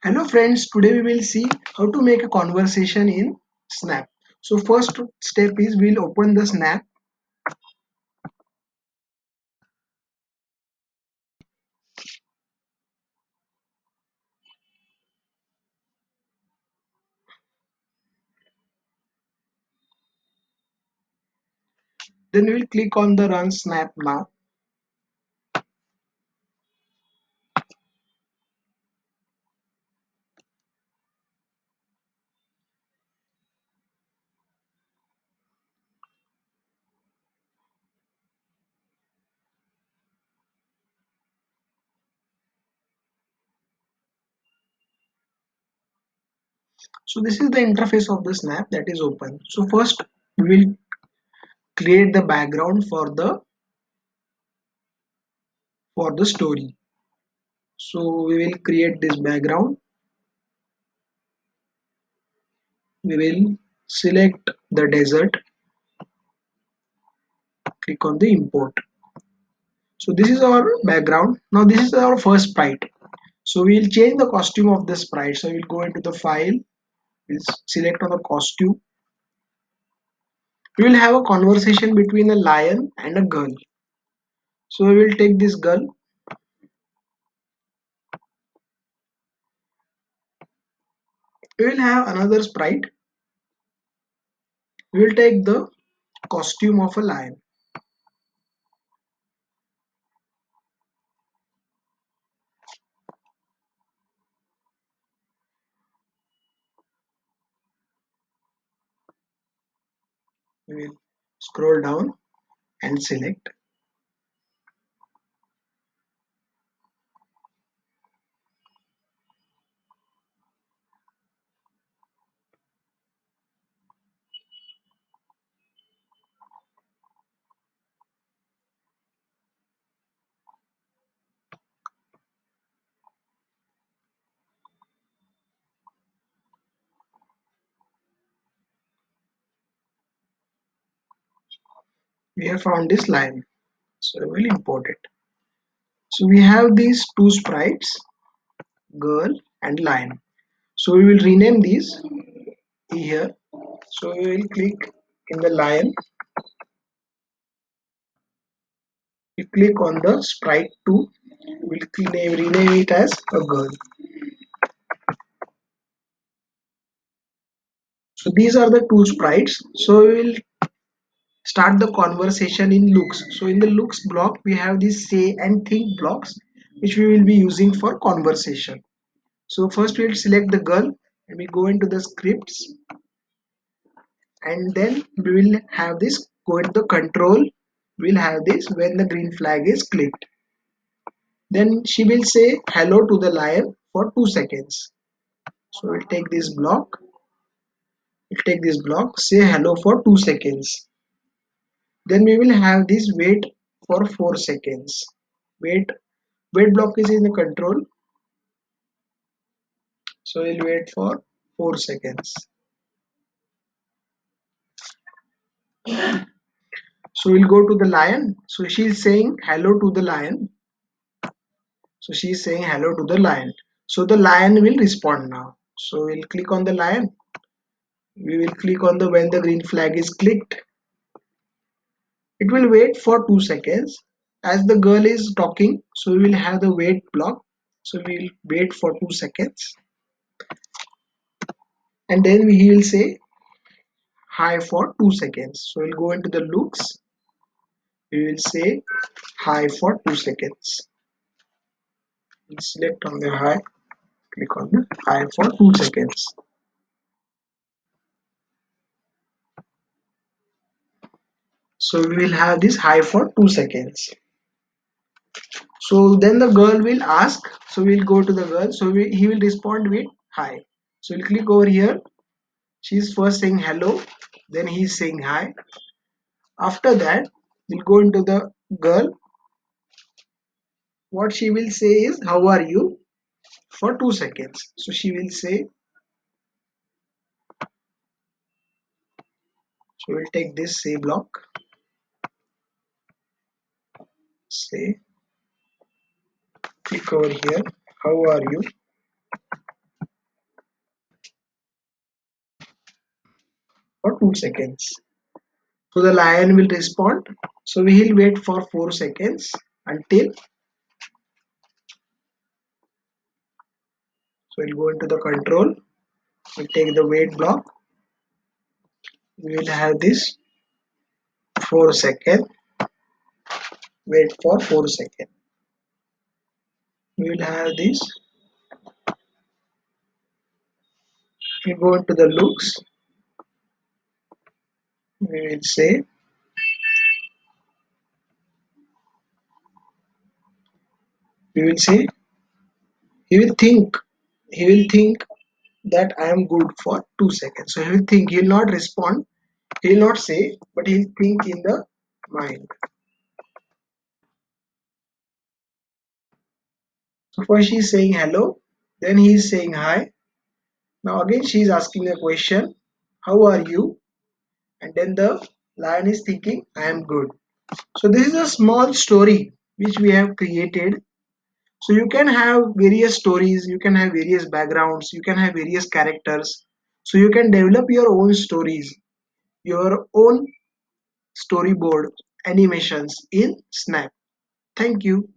Hello friends, today we will see how to make a conversation in Snap. So first step is we'll open the Snap, then we'll click on the run Snap now. So this is the interface of the Snap that is open. So first we will create the background for the story. So we will create this background. We will select the desert, click on the import. So this is our background. Now this is our first sprite. So we will change the costume of the sprite. So we'll go into the file, we'll select on the costume. We will have a conversation between a lion and a girl. So we will take this girl. We will have another sprite. We will take the costume of a lion. We will scroll down and select. We have found this lion. So we will import it. So we have these two sprites, girl and lion. So we will rename these here. So we will click in the lion. We click on the sprite 2. We will rename it as a girl. So these are the two sprites. So we will start the conversation in looks. So in the looks block, we have these say and think blocks, which we will be using for conversation. So first we will select the girl and we go into the scripts, and then we will have this go into the control. We'll have this when the green flag is clicked. Then she will say hello to the lion for 2 seconds. So we'll take this block. We'll take this block, say hello for 2 seconds. Then we will have this wait for 4 seconds. Wait block is in the control, so we'll wait for 4 seconds. So we'll go to the lion. So she's saying hello to the lion. So she's saying hello to the lion. So the lion will respond now. So we'll click on the lion. We will click on the when the green flag is clicked. It will wait for 2 seconds. As the girl is talking, so we will have the wait block. So we'll wait for 2 seconds. And then he will say hi for 2 seconds. So we'll go into the looks. We will say hi for 2 seconds. We'll select on the hi, click on the hi for 2 seconds. So we will have this hi for 2 seconds. So then the girl will ask. So we'll go to the girl. So he will respond with hi. So we'll click over here. She's first saying hello, then he's saying hi. After that, we'll go into the girl. What she will say is how are you for 2 seconds. So she will say, so we'll take this say block, say, click over here, how are you for 2 seconds. So the lion will respond. So we will wait for 4 seconds until, so we'll go into the control, we'll take the wait block, we will have this 4 second, wait for 4 second. We will have this, we go into the looks, we will say, we will say, he will think, he will think that I am good for 2 seconds. So he will think, he will not respond, he will not say, but he will think in the mind. So first she is saying hello, then he is saying hi. Now again she is asking a question, how are you? And then the lion is thinking, I am good. So this is a small story which we have created. So you can have various stories, you can have various backgrounds, you can have various characters. So you can develop your own stories, your own storyboard animations in Snap. Thank you.